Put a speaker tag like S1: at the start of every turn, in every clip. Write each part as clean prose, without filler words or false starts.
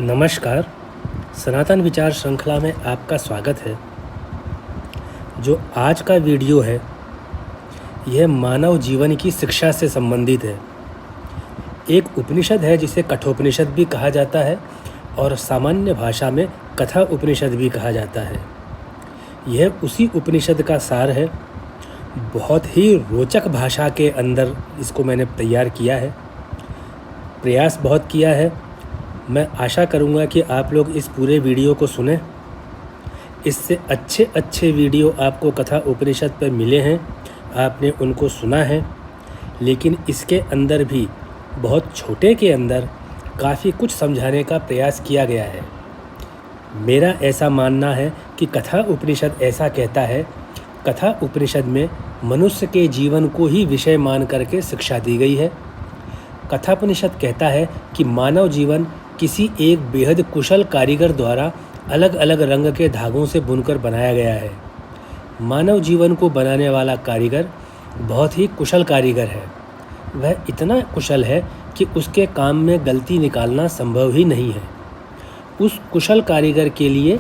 S1: नमस्कार। सनातन विचार श्रृंखला में आपका स्वागत है। जो आज का वीडियो है यह मानव जीवन की शिक्षा से संबंधित है। एक उपनिषद है जिसे कठोपनिषद भी कहा जाता है और सामान्य भाषा में कथा उपनिषद भी कहा जाता है। यह उसी उपनिषद का सार है। बहुत ही रोचक भाषा के अंदर इसको मैंने तैयार किया है, प्रयास बहुत किया है। मैं आशा करूंगा कि आप लोग इस पूरे वीडियो को सुनें। इससे अच्छे वीडियो आपको कथा उपनिषद पर मिले हैं, आपने उनको सुना है, लेकिन इसके अंदर भी बहुत छोटे के अंदर काफ़ी कुछ समझाने का प्रयास किया गया है। मेरा ऐसा मानना है कि कथा उपनिषद ऐसा कहता है। कथा उपनिषद में मनुष्य के जीवन को ही विषय मान करके शिक्षा दी गई है। कथापनिषद कहता है कि मानव जीवन किसी एक बेहद कुशल कारीगर द्वारा अलग अलग रंग के धागों से बुनकर बनाया गया है। मानव जीवन को बनाने वाला कारीगर बहुत ही कुशल कारीगर है। वह इतना कुशल है कि उसके काम में गलती निकालना संभव ही नहीं है। उस कुशल कारीगर के लिए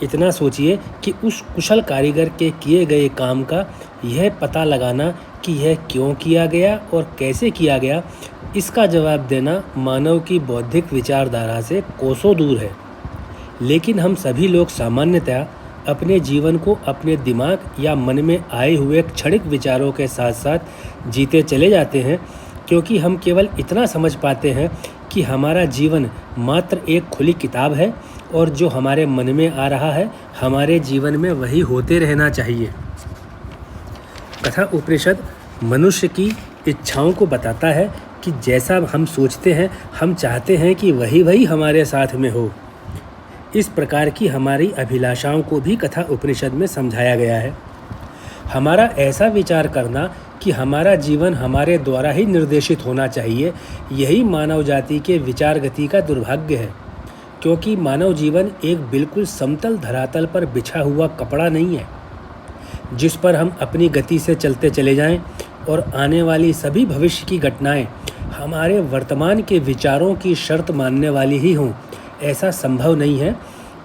S1: इतना सोचिए कि उस कुशल कारीगर के किए गए काम का यह पता लगाना कि यह क्यों किया गया और कैसे किया गया, इसका जवाब देना मानव की बौद्धिक विचारधारा से कोसों दूर है। लेकिन हम सभी लोग सामान्यतः अपने जीवन को अपने दिमाग या मन में आए हुए क्षणिक विचारों के साथ साथ जीते चले जाते हैं, क्योंकि हम केवल इतना समझ पाते हैं कि हमारा जीवन मात्र एक खुली किताब है और जो हमारे मन में आ रहा है हमारे जीवन में वही होते रहना चाहिए। कथा उपनिषद मनुष्य की इच्छाओं को बताता है कि जैसा हम सोचते हैं, हम चाहते हैं कि वही हमारे साथ में हो। इस प्रकार की हमारी अभिलाषाओं को भी कथा उपनिषद में समझाया गया है। हमारा ऐसा विचार करना कि हमारा जीवन हमारे द्वारा ही निर्देशित होना चाहिए, यही मानव जाति के विचार गति का दुर्भाग्य है। क्योंकि मानव जीवन एक बिल्कुल समतल धरातल पर बिछा हुआ कपड़ा नहीं है, जिस पर हम अपनी गति से चलते चले जाएं और आने वाली सभी भविष्य की घटनाएं हमारे वर्तमान के विचारों की शर्त मानने वाली ही हों, ऐसा संभव नहीं है।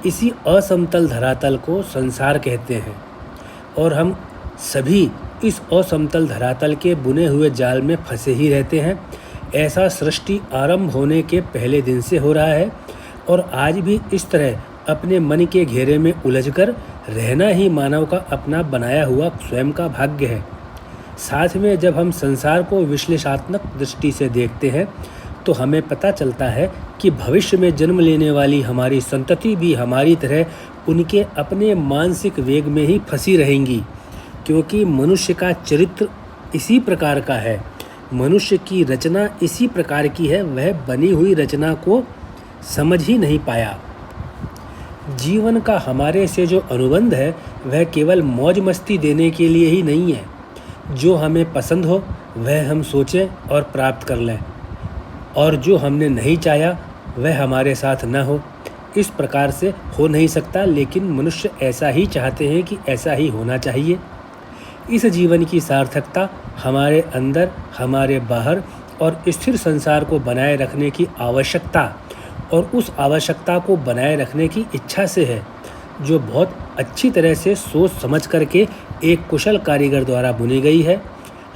S1: इसी असमतल धरातल को संसार कहते हैं और हम सभी इस असमतल धरातल के बुने हुए जाल में फंसे ही रहते हैं। ऐसा सृष्टि आरंभ होने के पहले दिन से हो रहा है और आज भी इस तरह अपने मन के घेरे में उलझकर रहना ही मानव का अपना बनाया हुआ स्वयं का भाग्य है। साथ में जब हम संसार को विश्लेषणात्मक दृष्टि से देखते हैं तो हमें पता चलता है कि भविष्य में जन्म लेने वाली हमारी संतति भी हमारी तरह उनके अपने मानसिक वेग में ही फंसी रहेंगी, क्योंकि मनुष्य का चरित्र इसी प्रकार का है, मनुष्य की रचना इसी प्रकार की है। वह बनी हुई रचना को समझ ही नहीं पाया। जीवन का हमारे से जो अनुबंध है वह केवल मौज मस्ती देने के लिए ही नहीं है। जो हमें पसंद हो वह हम सोचें और प्राप्त कर लें, और जो हमने नहीं चाहा वह हमारे साथ न हो। इस प्रकार से हो नहीं सकता, लेकिन मनुष्य ऐसा ही चाहते हैं कि ऐसा ही होना चाहिए। इस जीवन की सार्थकता हमारे अंदर, हमारे बाहर और स्थिर संसार को बनाए रखने की आवश्यकता और उस आवश्यकता को बनाए रखने की इच्छा से है, जो बहुत अच्छी तरह से सोच समझ करके एक कुशल कारीगर द्वारा बुनी गई है।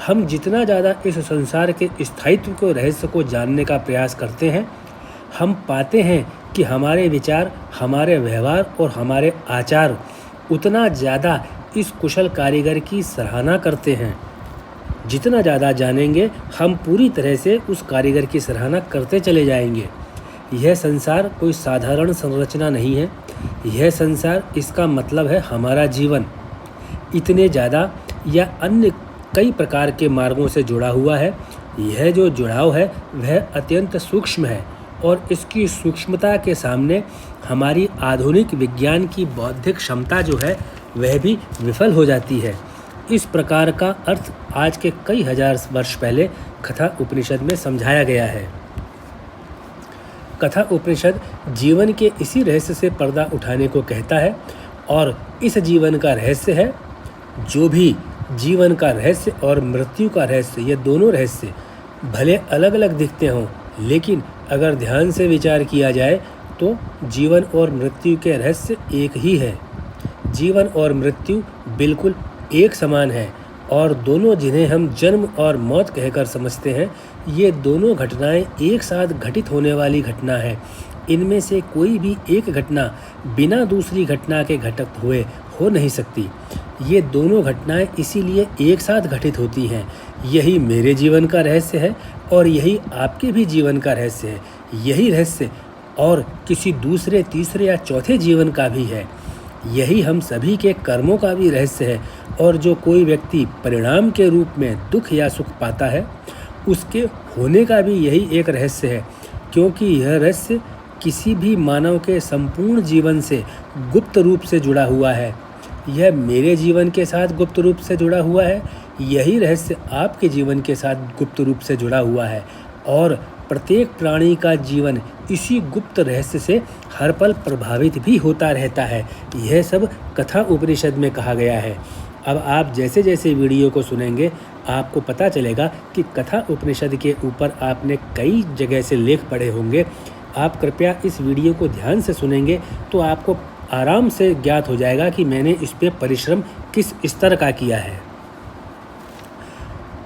S1: हम जितना ज़्यादा इस संसार के स्थायित्व को रहस्य को जानने का प्रयास करते हैं, हम पाते हैं कि हमारे विचार, हमारे व्यवहार और हमारे आचार उतना ज़्यादा इस कुशल कारीगर की सराहना करते हैं। जितना ज़्यादा जानेंगे हम पूरी तरह से उस कारीगर की सराहना करते चले जाएंगे। यह संसार कोई साधारण संरचना नहीं है। यह संसार, इसका मतलब है हमारा जीवन, इतने ज़्यादा या अन्य कई प्रकार के मार्गों से जुड़ा हुआ है। यह जो जुड़ाव है वह अत्यंत सूक्ष्म है और इसकी सूक्ष्मता के सामने हमारी आधुनिक विज्ञान की बौद्धिक क्षमता जो है वह भी विफल हो जाती है। इस प्रकार का अर्थ आज के कई हजार वर्ष पहले कथा उपनिषद में समझाया गया है। कथा उपनिषद जीवन के इसी रहस्य से पर्दा उठाने को कहता है और इस जीवन का रहस्य है, जो भी जीवन का रहस्य और मृत्यु का रहस्य, ये दोनों रहस्य भले अलग अलग दिखते हों, लेकिन अगर ध्यान से विचार किया जाए तो जीवन और मृत्यु के रहस्य एक ही है। जीवन और मृत्यु बिल्कुल एक समान है और दोनों, जिन्हें हम जन्म और मौत कहकर समझते हैं, ये दोनों घटनाएं एक साथ घटित होने वाली घटना है। इनमें से कोई भी एक घटना बिना दूसरी घटना के घटित हुए हो नहीं सकती। ये दोनों घटनाएं इसीलिए एक साथ घटित होती हैं। यही मेरे जीवन का रहस्य है और यही आपके भी जीवन का रहस्य है। यही रहस्य और किसी दूसरे, तीसरे या चौथे जीवन का भी है। यही हम सभी के कर्मों का भी रहस्य है। और जो कोई व्यक्ति परिणाम के रूप में दुख या सुख पाता है, उसके होने का भी यही एक रहस्य है, क्योंकि यह रहस्य किसी भी मानव के संपूर्ण जीवन से गुप्त रूप से जुड़ा हुआ है। यह मेरे जीवन के साथ गुप्त रूप से जुड़ा हुआ है, यही रहस्य आपके जीवन के साथ गुप्त रूप से जुड़ा हुआ है और प्रत्येक प्राणी का जीवन इसी गुप्त रहस्य से हर पल प्रभावित भी होता रहता है। यह सब कथा उपनिषद में कहा गया है। अब आप जैसे जैसे वीडियो को सुनेंगे, आपको पता चलेगा कि कथा उपनिषद के ऊपर आपने कई जगह से लेख पढ़े होंगे। आप कृपया इस वीडियो को ध्यान से सुनेंगे तो आपको आराम से ज्ञात हो जाएगा कि मैंने इस पे परिश्रम किस स्तर का किया है।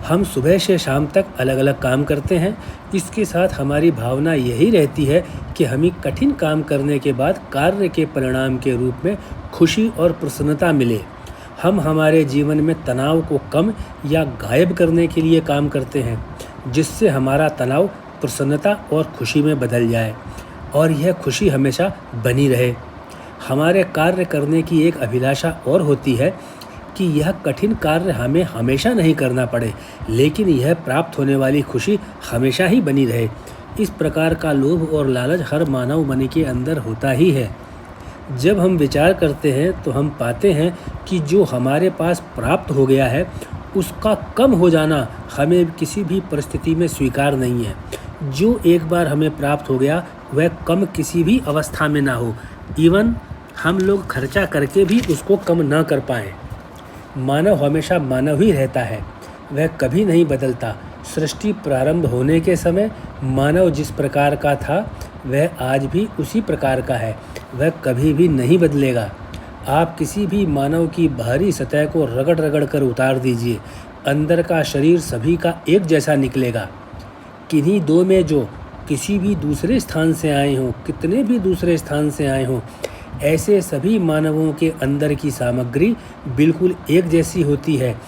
S1: हम सुबह से शाम तक अलग अलग काम करते हैं। इसके साथ हमारी भावना यही रहती है कि हमें कठिन काम करने के बाद कार्य के परिणाम के रूप में खुशी और प्रसन्नता मिले। हम हमारे जीवन में तनाव को कम या गायब करने के लिए काम करते हैं, जिससे हमारा तनाव प्रसन्नता और खुशी में बदल जाए और यह खुशी हमेशा बनी रहे। हमारे कार्य करने की एक अभिलाषा और होती है कि यह कठिन कार्य हमें हमेशा नहीं करना पड़े, लेकिन यह प्राप्त होने वाली खुशी हमेशा ही बनी रहे। इस प्रकार का लोभ और लालच हर मानव मन के अंदर होता ही है। जब हम विचार करते हैं तो हम पाते हैं कि जो हमारे पास प्राप्त हो गया है, उसका कम हो जाना हमें किसी भी परिस्थिति में स्वीकार नहीं है। जो एक बार हमें प्राप्त हो गया, वह कम किसी भी अवस्था में ना हो। इवन हम लोग खर्चा करके भी उसको कम ना कर पाएँ। मानव हमेशा मानव ही रहता है, वह कभी नहीं बदलता। सृष्टि प्रारंभ होने के समय मानव जिस प्रकार का था, वह आज भी उसी प्रकार का है, वह कभी भी नहीं बदलेगा। आप किसी भी मानव की बाहरी सतह को रगड़ रगड़ कर उतार दीजिए, अंदर का शरीर सभी का एक जैसा निकलेगा। किन्हीं दो में जो किसी भी दूसरे स्थान से आए हों, कितने भी दूसरे स्थान से आए हों, ऐसे सभी मानवों के अंदर की सामग्री बिल्कुल एक जैसी होती है।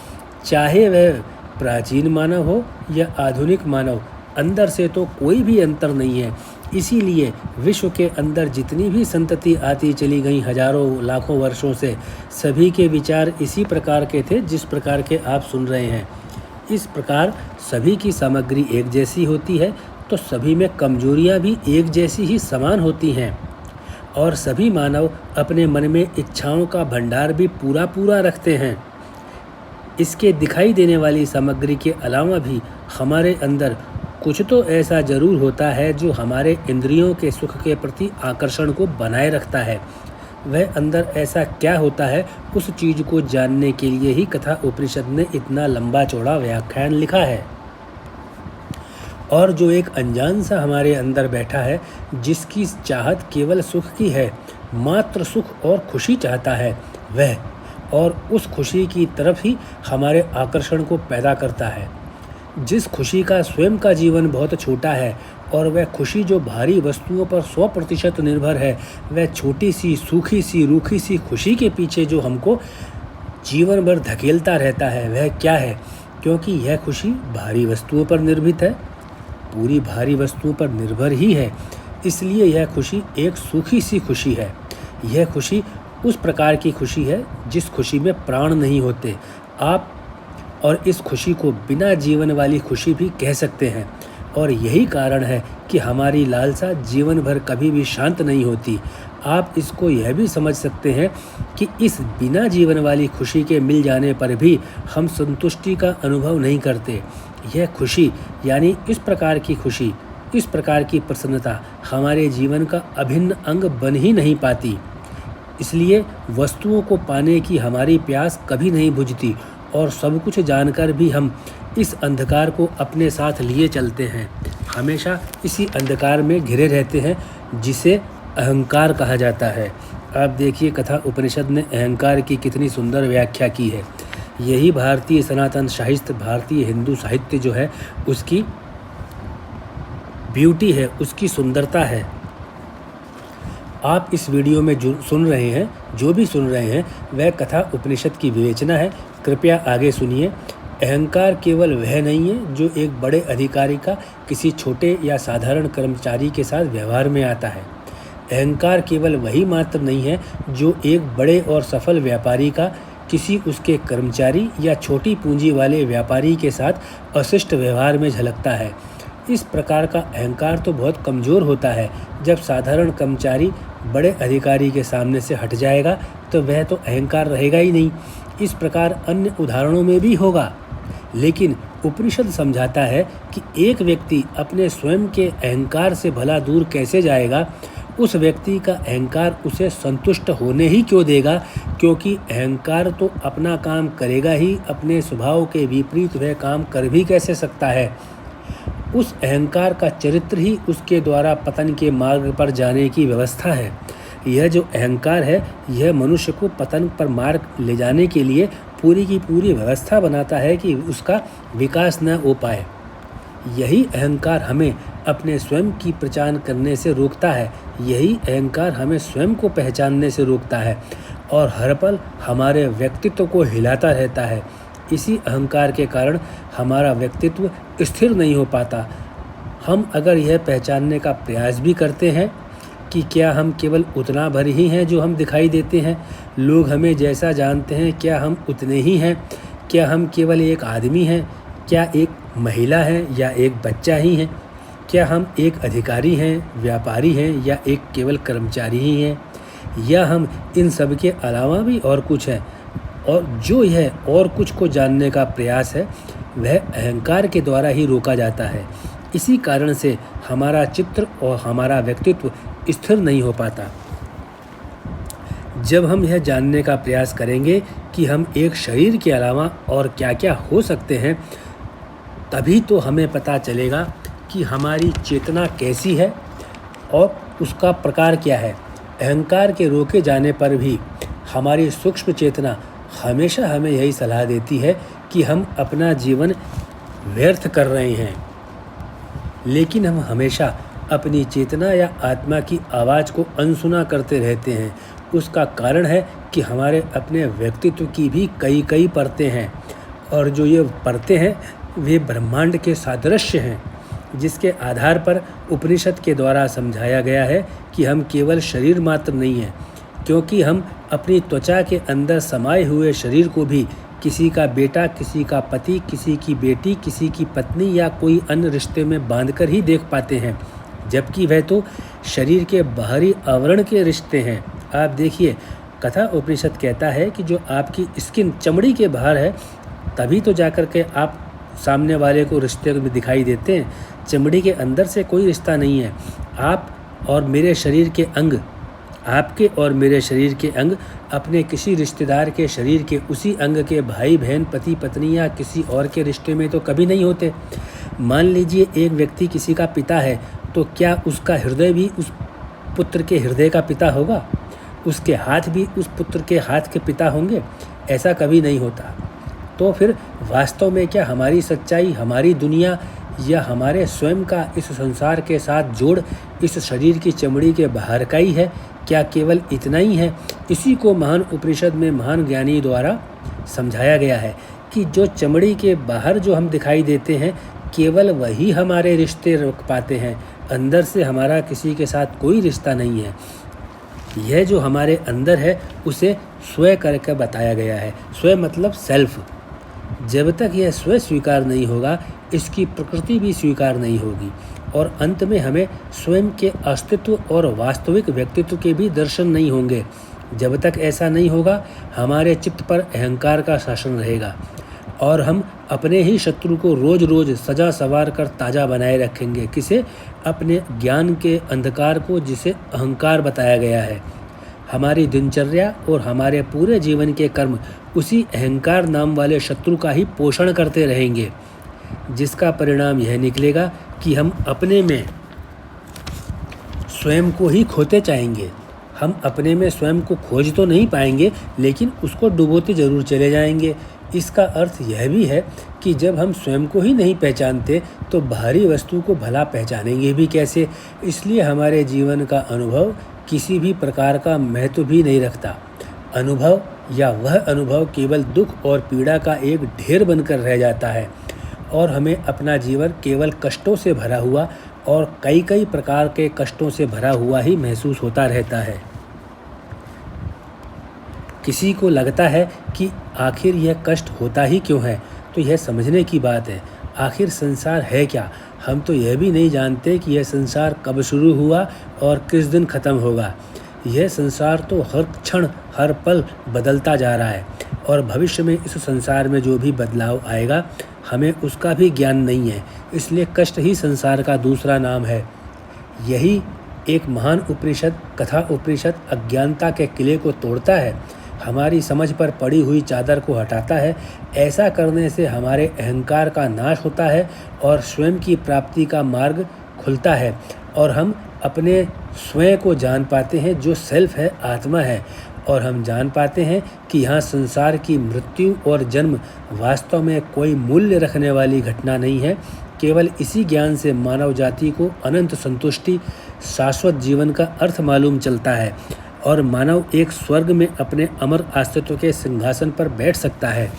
S1: चाहे वह प्राचीन मानव हो या आधुनिक मानव, अंदर से तो कोई भी अंतर नहीं है। इसीलिए विश्व के अंदर जितनी भी संतति आती चली गई हजारों लाखों वर्षों से, सभी के विचार इसी प्रकार के थे जिस प्रकार के आप सुन रहे हैं। इस प्रकार सभी की सामग्री एक जैसी होती है, तो सभी में कमजोरियां भी एक जैसी ही समान होती हैं और सभी मानव अपने मन में इच्छाओं का भंडार भी पूरा पूरा रखते हैं। इसके दिखाई देने वाली सामग्री के अलावा भी हमारे अंदर कुछ तो ऐसा जरूर होता है जो हमारे इंद्रियों के सुख के प्रति आकर्षण को बनाए रखता है। वह अंदर ऐसा क्या होता है, उस चीज़ को जानने के लिए ही कथा उपनिषद ने इतना लंबा चौड़ा व्याख्यान लिखा है। और जो एक अनजान सा हमारे अंदर बैठा है, जिसकी चाहत केवल सुख की है, मात्र सुख और खुशी चाहता है, वह और उस खुशी की तरफ ही हमारे आकर्षण को पैदा करता है। जिस खुशी का स्वयं का जीवन बहुत छोटा है और वह खुशी जो भारी वस्तुओं पर 100% निर्भर है, वह छोटी सी सूखी सी रूखी सी खुशी के पीछे जो हमको जीवन भर धकेलता रहता है, वह क्या है? क्योंकि यह खुशी भारी वस्तुओं पर निर्भर है, पूरी भारी वस्तुओं पर निर्भर ही है, इसलिए यह खुशी एक सूखी सी खुशी है। यह खुशी उस प्रकार की खुशी है जिस खुशी में प्राण नहीं होते आप, और इस खुशी को बिना जीवन वाली खुशी भी कह सकते हैं। और यही कारण है कि हमारी लालसा जीवन भर कभी भी शांत नहीं होती। आप इसको यह भी समझ सकते हैं कि इस बिना जीवन वाली खुशी के मिल जाने पर भी हम संतुष्टि का अनुभव नहीं करते। यह खुशी यानी इस प्रकार की खुशी, इस प्रकार की प्रसन्नता हमारे जीवन का अभिन्न अंग बन ही नहीं पाती। इसलिए वस्तुओं को पाने की हमारी प्यास कभी नहीं बुझती और सब कुछ जानकर भी हम इस अंधकार को अपने साथ लिए चलते हैं। हमेशा इसी अंधकार में घिरे रहते हैं जिसे अहंकार कहा जाता है। आप देखिए कथा उपनिषद ने अहंकार की कितनी सुंदर व्याख्या की है। यही भारतीय सनातन साहित्य, भारतीय हिंदू साहित्य जो है उसकी ब्यूटी है, उसकी सुंदरता है। आप इस वीडियो में जो सुन रहे हैं, जो भी सुन रहे हैं, वह कथा उपनिषद की विवेचना है। कृपया आगे सुनिए। अहंकार केवल वह नहीं है जो एक बड़े अधिकारी का किसी छोटे या साधारण कर्मचारी के साथ व्यवहार में आता है। अहंकार केवल वही मात्र नहीं है जो एक बड़े और सफल व्यापारी का किसी उसके कर्मचारी या छोटी पूंजी वाले व्यापारी के साथ अशिष्ट व्यवहार में झलकता है। इस प्रकार का अहंकार तो बहुत कमज़ोर होता है। जब साधारण कर्मचारी बड़े अधिकारी के सामने से हट जाएगा तो वह तो अहंकार रहेगा ही नहीं। इस प्रकार अन्य उदाहरणों में भी होगा। लेकिन उपनिषद समझाता है कि एक व्यक्ति अपने स्वयं के अहंकार से भला दूर कैसे जाएगा। उस व्यक्ति का अहंकार उसे संतुष्ट होने ही क्यों देगा, क्योंकि अहंकार तो अपना काम करेगा ही, अपने स्वभाव के विपरीत वह काम कर भी कैसे सकता है। उस अहंकार का चरित्र ही उसके द्वारा पतन के मार्ग पर जाने की व्यवस्था है। यह जो अहंकार है, यह मनुष्य को पतन पर मार्ग ले जाने के लिए पूरी की पूरी व्यवस्था बनाता है कि उसका विकास न हो पाए। यही अहंकार हमें अपने स्वयं की पहचान करने से रोकता है। यही अहंकार हमें स्वयं को पहचानने से रोकता है और हर पल हमारे व्यक्तित्व को हिलाता रहता है। इसी अहंकार के कारण हमारा व्यक्तित्व स्थिर नहीं हो पाता। हम अगर यह पहचानने का प्रयास भी करते हैं कि क्या हम केवल उतना भर ही हैं जो हम दिखाई देते हैं, लोग हमें जैसा जानते हैं, क्या हम उतने ही हैं, क्या हम केवल एक आदमी हैं, क्या एक महिला है या एक बच्चा ही है, क्या हम एक अधिकारी हैं, व्यापारी हैं या एक केवल कर्मचारी ही हैं, या हम इन सब के अलावा भी और कुछ हैं। और जो यह और कुछ को जानने का प्रयास है वह अहंकार के द्वारा ही रोका जाता है। इसी कारण से हमारा चित्र और हमारा व्यक्तित्व स्थिर नहीं हो पाता। जब हम यह जानने का प्रयास करेंगे कि हम एक शरीर के अलावा और क्या क्या हो सकते हैं, तभी तो हमें पता चलेगा कि हमारी चेतना कैसी है और उसका प्रकार क्या है। अहंकार के रोके जाने पर भी हमारी सूक्ष्म चेतना हमेशा हमें यही सलाह देती है कि हम अपना जीवन व्यर्थ कर रहे हैं। लेकिन हम हमेशा अपनी चेतना या आत्मा की आवाज़ को अनसुना करते रहते हैं। उसका कारण है कि हमारे अपने व्यक्तित्व की भी कई कई परतें हैं, और जो ये परतें हैं वे ब्रह्मांड के सादृश्य हैं, जिसके आधार पर उपनिषद के द्वारा समझाया गया है कि हम केवल शरीर मात्र नहीं हैं, क्योंकि हम अपनी त्वचा के अंदर समाये हुए शरीर को भी किसी का बेटा, किसी का पति, किसी की बेटी, किसी की पत्नी या कोई अन्य रिश्ते में बांधकर ही देख पाते हैं, जबकि वह तो शरीर के बाहरी आवरण के रिश्ते हैं। आप देखिए कथा उपनिषद कहता है कि जो आपकी स्किन चमड़ी के बाहर है, तभी तो जाकर के आप सामने वाले को रिश्ते में दिखाई देते हैं। चमड़ी के अंदर से कोई रिश्ता नहीं है। आप और मेरे शरीर के अंग, आपके और मेरे शरीर के अंग अपने किसी रिश्तेदार के शरीर के उसी अंग के भाई बहन, पति पत्नी या किसी और के रिश्ते में तो कभी नहीं होते। मान लीजिए एक व्यक्ति किसी का पिता है, तो क्या उसका हृदय भी उस पुत्र के हृदय का पिता होगा? उसके हाथ भी उस पुत्र के हाथ के पिता होंगे? ऐसा कभी नहीं होता। तो फिर वास्तव में क्या हमारी सच्चाई, हमारी दुनिया या हमारे स्वयं का इस संसार के साथ जोड़ इस शरीर की चमड़ी के बाहर का ही है? क्या केवल इतना ही है? इसी को महान उपनिषद में महान ज्ञानी द्वारा समझाया गया है कि जो चमड़ी के बाहर जो हम दिखाई देते हैं, केवल वही हमारे रिश्ते रोक पाते हैं। अंदर से हमारा किसी के साथ कोई रिश्ता नहीं है। यह जो हमारे अंदर है उसे स्वयं करके बताया गया है। स्वयं मतलब सेल्फ। जब तक यह स्वयं स्वीकार नहीं होगा, इसकी प्रकृति भी स्वीकार नहीं होगी, और अंत में हमें स्वयं के अस्तित्व और वास्तविक व्यक्तित्व के भी दर्शन नहीं होंगे। जब तक ऐसा नहीं होगा, हमारे चित्त पर अहंकार का शासन रहेगा और हम अपने ही शत्रु को रोज रोज सजा सवार कर ताज़ा बनाए रखेंगे। किसे? अपने ज्ञान के अंधकार को, जिसे अहंकार बताया गया है। हमारी दिनचर्या और हमारे पूरे जीवन के कर्म उसी अहंकार नाम वाले शत्रु का ही पोषण करते रहेंगे, जिसका परिणाम यह निकलेगा कि हम अपने में स्वयं को ही खोते चाहेंगे। हम अपने में स्वयं को खोज तो नहीं पाएंगे, लेकिन उसको डुबोते ज़रूर चले जाएंगे। इसका अर्थ यह भी है कि जब हम स्वयं को ही नहीं पहचानते तो बाहरी वस्तु को भला पहचानेंगे भी कैसे। इसलिए हमारे जीवन का अनुभव किसी भी प्रकार का महत्व भी नहीं रखता। अनुभव या वह अनुभव केवल दुख और पीड़ा का एक ढेर बनकर रह जाता है और हमें अपना जीवन केवल कष्टों से भरा हुआ और कई कई प्रकार के कष्टों से भरा हुआ ही महसूस होता रहता है। किसी को लगता है कि आखिर यह कष्ट होता ही क्यों है, तो यह समझने की बात है। आखिर संसार है क्या? हम तो यह भी नहीं जानते कि यह संसार कब शुरू हुआ और किस दिन ख़त्म होगा। यह संसार तो हर क्षण हर पल बदलता जा रहा है और भविष्य में इस संसार में जो भी बदलाव आएगा हमें उसका भी ज्ञान नहीं है। इसलिए कष्ट ही संसार का दूसरा नाम है। यही एक महान उपनिषद, कथा उपनिषद, अज्ञानता के किले को तोड़ता है, हमारी समझ पर पड़ी हुई चादर को हटाता है। ऐसा करने से हमारे अहंकार का नाश होता है और स्वयं की प्राप्ति का मार्ग खुलता है और हम अपने स्वयं को जान पाते हैं, जो सेल्फ है, आत्मा है। और हम जान पाते हैं कि यहाँ संसार की मृत्यु और जन्म वास्तव में कोई मूल्य रखने वाली घटना नहीं है। केवल इसी ज्ञान से मानव जाति को अनंत संतुष्टि, शाश्वत जीवन का अर्थ मालूम चलता है और मानव एक स्वर्ग में अपने अमर अस्तित्व के सिंहासन पर बैठ सकता है।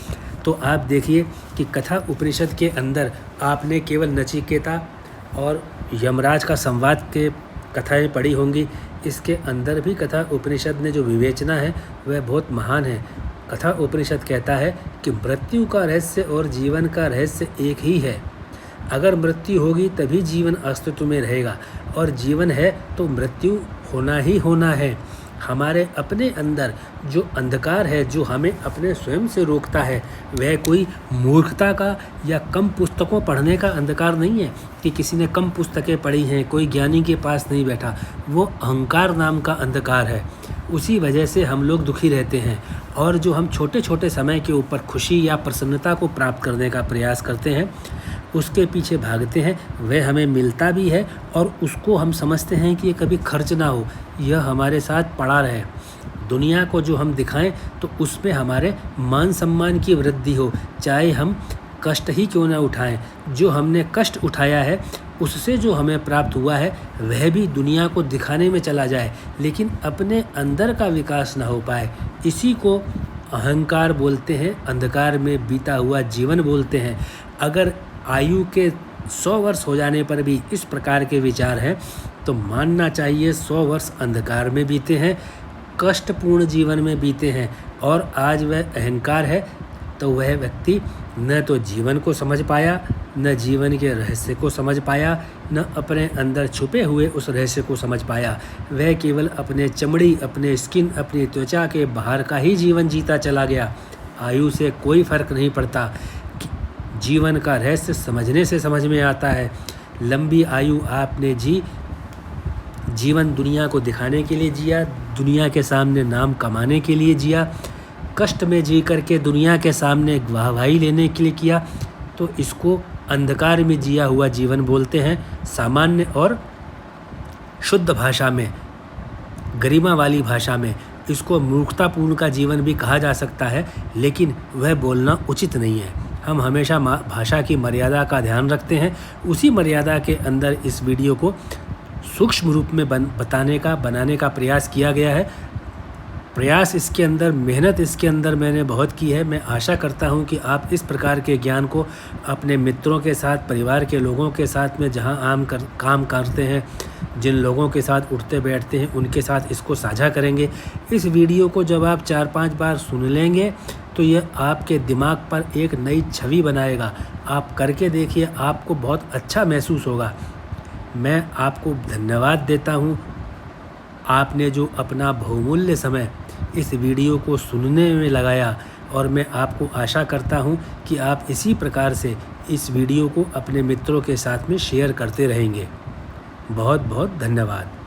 S1: तो आप देखिए कि कथा उपनिषद के अंदर आपने केवल नचिकेता और यमराज का संवाद के कथाएं पढ़ी होंगी। इसके अंदर भी कथा उपनिषद ने जो विवेचना है वह बहुत महान है। कथा उपनिषद कहता है कि मृत्यु का रहस्य और जीवन का रहस्य एक ही है। अगर मृत्यु होगी तभी जीवन अस्तित्व में रहेगा और जीवन है तो मृत्यु होना ही होना है। हमारे अपने अंदर जो अंधकार है, जो हमें अपने स्वयं से रोकता है, वह कोई मूर्खता का या कम पुस्तकों पढ़ने का अंधकार नहीं है कि किसी ने कम पुस्तकें पढ़ी हैं, कोई ज्ञानी के पास नहीं बैठा। वो अहंकार नाम का अंधकार है। उसी वजह से हम लोग दुखी रहते हैं और जो हम छोटे छोटे समय के ऊपर खुशी या प्रसन्नता को प्राप्त करने का प्रयास करते हैं, उसके पीछे भागते हैं, वह हमें मिलता भी है और उसको हम समझते हैं कि ये कभी खर्च ना हो, यह हमारे साथ पड़ा रहे। दुनिया को जो हम दिखाएं तो उसमें हमारे मान सम्मान की वृद्धि हो, चाहे हम कष्ट ही क्यों ना उठाएं। जो हमने कष्ट उठाया है उससे जो हमें प्राप्त हुआ है वह भी दुनिया को दिखाने में चला जाए, लेकिन अपने अंदर का विकास ना हो पाए। इसी को अहंकार बोलते हैं, अंधकार में बीता हुआ जीवन बोलते हैं। अगर आयु के 100 वर्ष हो जाने पर भी इस प्रकार के विचार हैं तो मानना चाहिए 100 वर्ष अंधकार में बीते हैं, कष्टपूर्ण जीवन में बीते हैं। और आज वह अहंकार है तो वह व्यक्ति न तो जीवन को समझ पाया, न जीवन के रहस्य को समझ पाया, न अपने अंदर छुपे हुए उस रहस्य को समझ पाया। वह केवल अपने चमड़ी, अपने स्किन, अपनी त्वचा के बाहर का ही जीवन जीता चला गया। आयु से कोई फर्क नहीं पड़ता। जीवन का रहस्य समझने से समझ में आता है। लंबी आयु आपने जीवन दुनिया को दिखाने के लिए जिया, दुनिया के सामने नाम कमाने के लिए जिया, कष्ट में जी करके दुनिया के सामने वाहवाही लेने के लिए किया, तो इसको अंधकार में जिया हुआ जीवन बोलते हैं। सामान्य और शुद्ध भाषा में, गरिमा वाली भाषा में इसको मूर्खतापूर्ण का जीवन भी कहा जा सकता है, लेकिन वह बोलना उचित नहीं है। हम हमेशा भाषा की मर्यादा का ध्यान रखते हैं। उसी मर्यादा के अंदर इस वीडियो को सूक्ष्म रूप में बनाने का प्रयास किया गया है। प्रयास इसके अंदर, मेहनत इसके अंदर मैंने बहुत की है। मैं आशा करता हूं कि आप इस प्रकार के ज्ञान को अपने मित्रों के साथ, परिवार के लोगों के साथ में जहां काम करते हैं, जिन लोगों के साथ उठते बैठते हैं, उनके साथ इसको साझा करेंगे। इस वीडियो को जब आप 4-5 बार सुन लेंगे तो यह आपके दिमाग पर एक नई छवि बनाएगा। आप करके देखिए, आपको बहुत अच्छा महसूस होगा। मैं आपको धन्यवाद देता हूँ। आपने जो अपना बहुमूल्य समय इस वीडियो को सुनने में लगाया, और मैं आपको आशा करता हूँ कि आप इसी प्रकार से इस वीडियो को अपने मित्रों के साथ में शेयर करते रहेंगे। बहुत बहुत धन्यवाद।